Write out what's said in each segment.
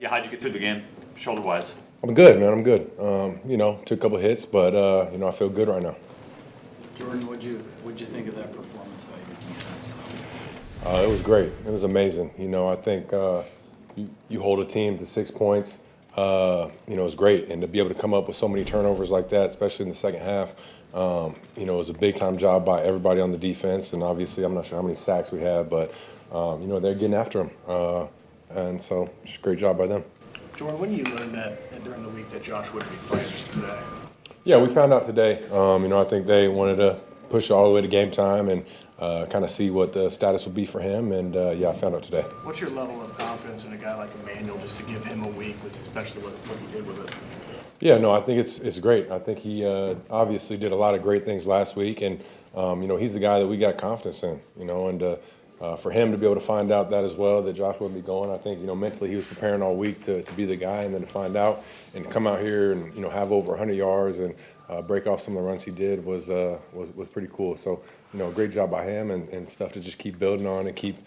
Yeah, how'd you get through the game, shoulder-wise? I'm good, man. I'm good. Took a couple hits, but I feel good right now. Jordan, what'd you think of that performance by your defense? It was great. It was amazing. I think you hold a team to 6 points. It's great, and to be able to come up with so many turnovers like that, especially in the second half, it was a big-time job by everybody on the defense. And obviously, I'm not sure how many sacks we had, but they're getting after them, and so just a great job by them. Jordan, when did you learn that during the week that Josh wouldn't be playing today? Yeah, we found out today. I think they wanted to push all the way to game time and kind of see what the status would be for him. And, I found out today. What's your level of confidence in a guy like Emmanuel just to give him a week, with especially what he did with it? Yeah, no, I think it's great. I think he obviously did a lot of great things last week. And, he's the guy that we got confidence in, and for him to be able to find out that as well, that Josh wouldn't be going, I think, mentally he was preparing all week to be the guy, and then to find out and come out here and, have over 100 yards and break off some of the runs he did was pretty cool. So, great job by him and stuff to just keep building on and keep,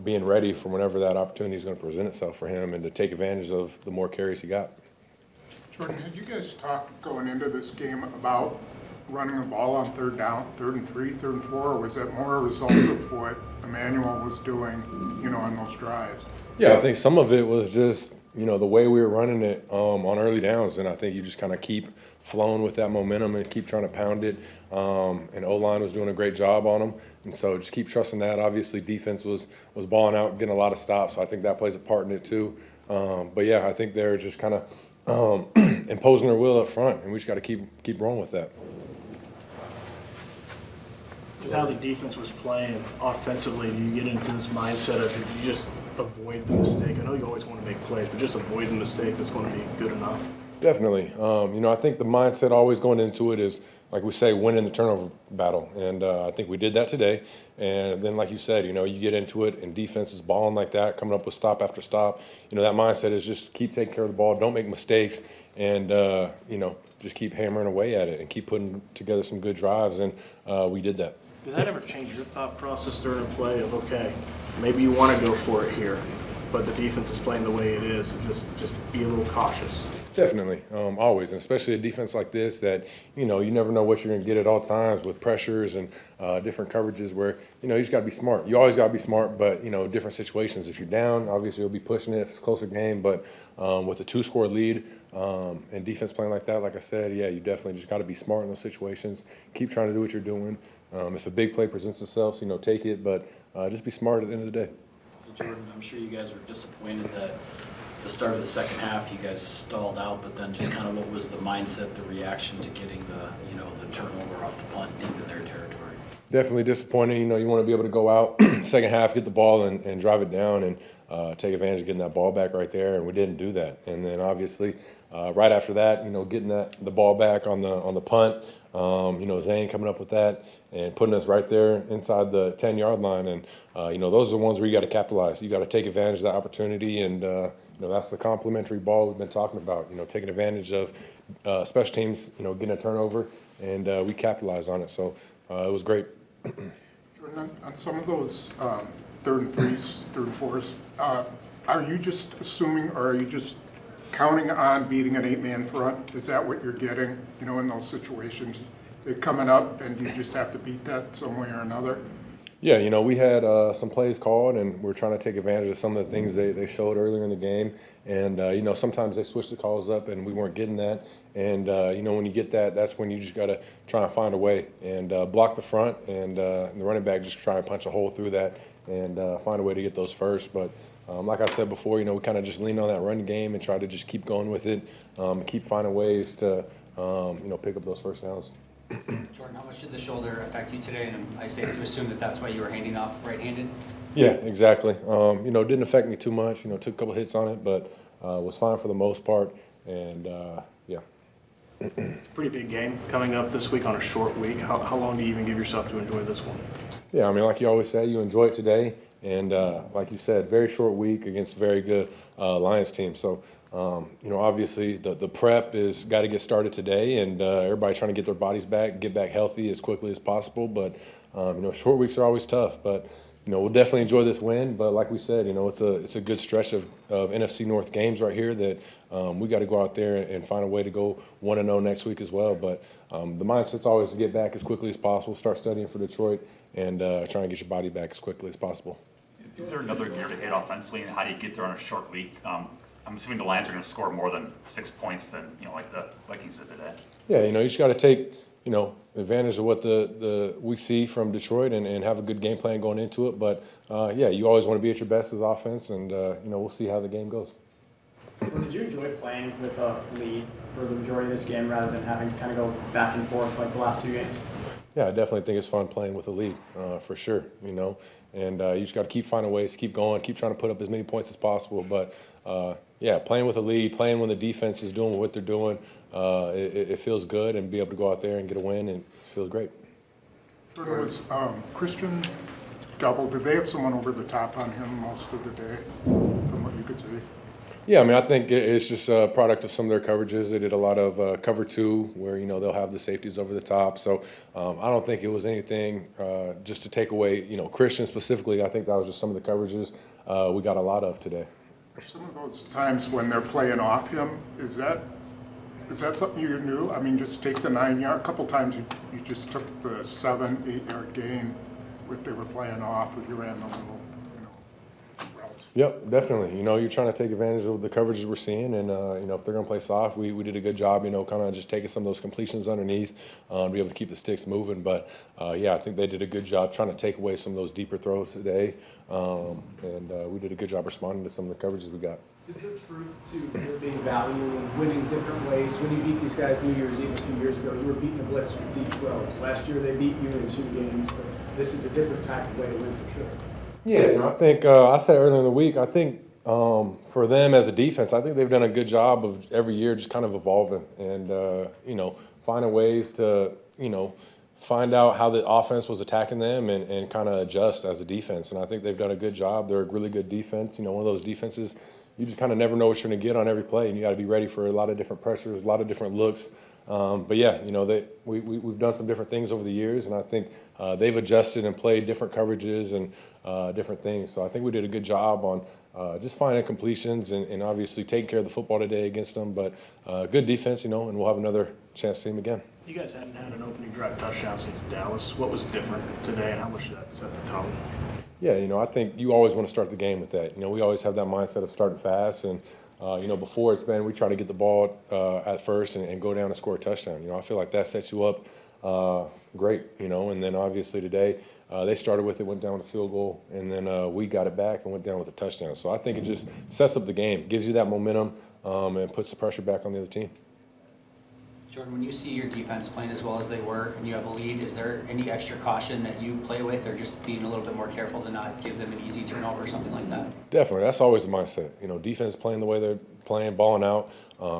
being ready for whenever that opportunity is going to present itself for him and to take advantage of the more carries he got. Jordan, had you guys talked going into this game about running the ball on third down, 3rd and 3, 3rd and 4, or was that more a result of what Emmanuel was doing, on those drives? Yeah, I think some of it was just, the way we were running it on early downs, and I think you just kind of keep flowing with that momentum and keep trying to pound it, and O-line was doing a great job on them, and so just keep trusting that. Obviously, defense was balling out, getting a lot of stops, so I think that plays a part in it too. But yeah, I think they're just kind of imposing their will up front, and we just got to keep rolling with that. Because how the defense was playing offensively, do you get into this mindset of if you just avoid the mistake? I know you always want to make plays, but just avoid the mistake that's going to be good enough. Definitely. I think the mindset always going into it is, like we say, winning the turnover battle. And I think we did that today. And then, like you said, you get into it and defense is balling like that, coming up with stop after stop. That mindset is just keep taking care of the ball, don't make mistakes, and, just keep hammering away at it and keep putting together some good drives. And we did that. Does that ever change your thought process during a play of, okay, maybe you want to go for it here, but the defense is playing the way it is, so just be a little cautious? Definitely, always, and especially a defense like this that, you never know what you're going to get at all times with pressures and different coverages where, you just got to be smart. You always got to be smart, but, different situations. If you're down, obviously you'll be pushing it if it's a closer game, but with a 2-score lead and defense playing like that, like I said, yeah, you definitely just got to be smart in those situations. Keep trying to do what you're doing. If a big play presents itself, take it, but just be smart at the end of the day. Jordan, I'm sure you guys were disappointed that the start of the second half you guys stalled out, but then just kind of what was the mindset, the reaction to getting the turnover off the punt deep in their territory? Definitely disappointing. You want to be able to go out second half, get the ball and drive it down and take advantage of getting that ball back right there, and we didn't do that. And then obviously right after that, getting the ball back on the punt, Zane coming up with that and putting us right there inside the 10-yard line. And, those are the ones where you got to capitalize. You got to take advantage of that opportunity, and, that's the complimentary ball we've been talking about, taking advantage of special teams, getting a turnover, and we capitalized on it. So it was great. Jordan, on some of those 3rd and 3s, 3rd and 4s, are you just assuming, or are you just counting on beating an 8-man front? Is that what you're getting, in those situations? They're coming up, and you just have to beat that some way or another? Yeah, we had some plays called, and we're trying to take advantage of some of the things they showed earlier in the game. And, sometimes they switch the calls up, and we weren't getting that. And, when you get that, that's when you just got to try and find a way and block the front, and the running back just try and punch a hole through that and find a way to get those first. But like I said before, we kind of just leaned on that run game and try to just keep going with it, keep finding ways to, pick up those first downs. Jordan, how much did the shoulder affect you today? And am I safe to assume that that's why you were handing off right-handed? Yeah, exactly. It didn't affect me too much. Took a couple hits on it, but was fine for the most part. And yeah. It's a pretty big game coming up this week on a short week. How long do you even give yourself to enjoy this one? Yeah, like you always say, you enjoy it today. And like you said, very short week against a very good Lions team. So, obviously the prep is got to get started today, and everybody trying to get their bodies back, get back healthy as quickly as possible. But, short weeks are always tough. But, we'll definitely enjoy this win. But like we said, it's a good stretch of NFC North games right here that we got to go out there and find a way to go 1-0 next week as well. But the mindset's always to get back as quickly as possible, start studying for Detroit, and trying to get your body back as quickly as possible. Is there another gear to hit offensively, and how do you get there on a short week? I'm assuming the Lions are going to score more than 6 points than, like the Vikings did today. Yeah, you just got to take, advantage of what we see from Detroit and have a good game plan going into it. But, yeah, you always want to be at your best as offense, and, we'll see how the game goes. Did you enjoy playing with a lead for the majority of this game rather than having to kind of go back and forth like the last 2 games? Yeah, I definitely think it's fun playing with a lead, for sure, And you just got to keep finding ways to keep going, keep trying to put up as many points as possible. But, yeah, playing with a lead, playing when the defense is doing what they're doing, it feels good, and be able to go out there and get a win, and it feels great. Jordan, was Christian Gobble, did they have someone over the top on him most of the day, from what you could see? Yeah, I think it's just a product of some of their coverages. They did a lot of cover 2 where, they'll have the safeties over the top. So I don't think it was anything just to take away, Christian specifically. I think that was just some of the coverages we got a lot of today. Some of those times when they're playing off him, is that something you knew? I mean, just take the 9-yard, a couple times you just took the 7-8 yard gain if they were playing off, or you ran the little, routes. Yep, definitely. You're trying to take advantage of the coverages we're seeing, and if they're going to play soft, we did a good job, kind of just taking some of those completions underneath, to be able to keep the sticks moving. But yeah, I think they did a good job trying to take away some of those deeper throws today, and we did a good job responding to some of the coverages we got. Is there truth to there being value in winning different ways? When you beat these guys New Year's Eve a few years ago, you were beating the Blitz with deep throws. Last year they beat you in 2 games, but this is a different type of way to win for sure. Yeah, I think I said earlier in the week, I think for them as a defense, I think they've done a good job of every year just kind of evolving and, finding ways to, find out how the offense was attacking them and kind of adjust as a defense. And I think they've done a good job. They're a really good defense. One of those defenses, you just kind of never know what you're going to get on every play, and you got to be ready for a lot of different pressures, a lot of different looks. But yeah, we've done some different things over the years, and I think they've adjusted and played different coverages and different things. So I think we did a good job on just finding completions and obviously taking care of the football today against them. But good defense, and we'll have another chance to see them again. You guys hadn't had an opening drive touchdown since Dallas. What was different today, and how much did that set the tone? Yeah, I think you always want to start the game with that. We always have that mindset of starting fast, and before it's been we try to get the ball at first and go down and score a touchdown. I feel like that sets you up great. And then obviously today they started with it, went down with a field goal, and then we got it back and went down with a touchdown. So I think it just sets up the game, gives you that momentum, and puts the pressure back on the other team. Jordan, when you see your defense playing as well as they were and you have a lead, is there any extra caution that you play with, or just being a little bit more careful to not give them an easy turnover or something like that? Definitely. That's always the mindset. Defense playing the way they're playing, balling out.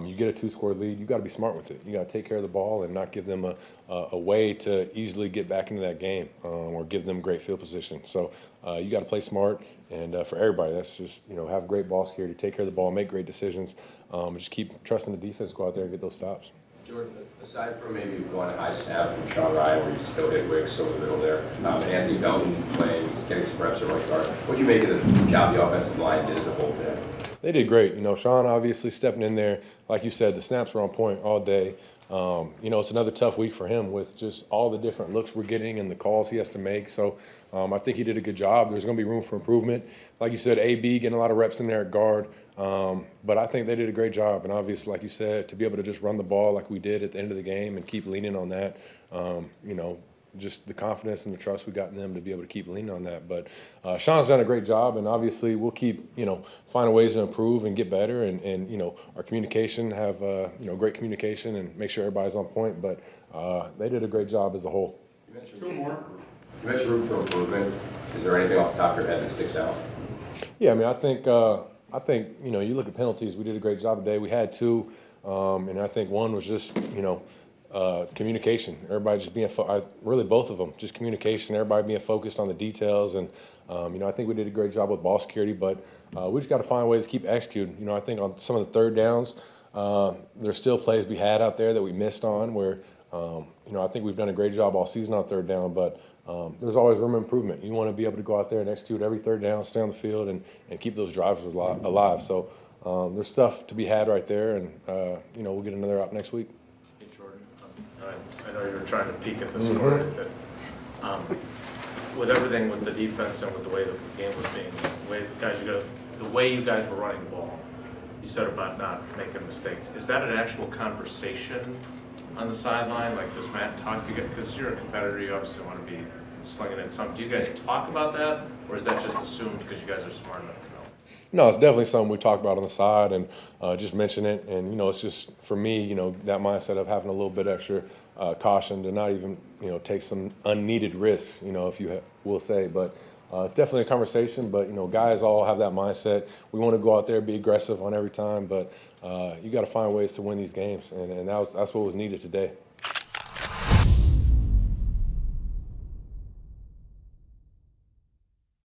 You get a 2-score lead, you got to be smart with it. You got to take care of the ball and not give them a way to easily get back into that game or give them great field position. So you got to play smart, and for everybody, that's just, have great ball security, take care of the ball, make great decisions, just keep trusting the defense, go out there and get those stops. Jordan, aside from maybe one high snap from Sean Ryan where you still hit Wicks over the middle there, Anthony Belton playing, getting some reps at right guard, what do you make of the job the offensive line did as a whole today? They did great. Sean obviously stepping in there. Like you said, the snaps were on point all day. It's another tough week for him with just all the different looks we're getting and the calls he has to make. So I think he did a good job. There's going to be room for improvement. Like you said, AB getting a lot of reps in there at guard. But I think they did a great job. And obviously, like you said, to be able to just run the ball like we did at the end of the game and keep leaning on that, just the confidence and the trust we got in them to be able to keep leaning on that. But Sean's done a great job, and obviously we'll keep, finding ways to improve and get better and our communication, have, great communication and make sure everybody's on point. But they did a great job as a whole. You mentioned room for improvement. Is there anything off the top of your head that sticks out? Yeah, I think you look at penalties. We did a great job today. We had 2, and I think one was just communication. Everybody just being really both of them, just communication. Everybody being focused on the details, and I think we did a great job with ball security. But we just got to find ways to keep executing. I think on some of the third downs, there's still plays we had out there that we missed on. Where I think we've done a great job all season on third down, but there's always room for improvement. You want to be able to go out there and execute every third down, stay on the field, and keep those drives alive. So there's stuff to be had right there, and we'll get another out next week. Hey, Jordan, I know you're trying to peek at the score, but with everything with the defense and with the way the game was being, the way you guys were running the ball, you said about not making mistakes. Is that an actual conversation on the sideline? Like, does Matt talk to you guys? Because you're a competitor, you obviously want to be slinging in some. Do you guys talk about that, or is that just assumed because you guys are smart enough to know? No, it's definitely something we talk about on the side and just mention it. And, it's just, for me, that mindset of having a little bit extra caution to not even, take some unneeded risks, if you will say. But it's definitely a conversation. But, guys all have that mindset. We want to go out there, be aggressive on every time. But you got to find ways to win these games. And that's what was needed today.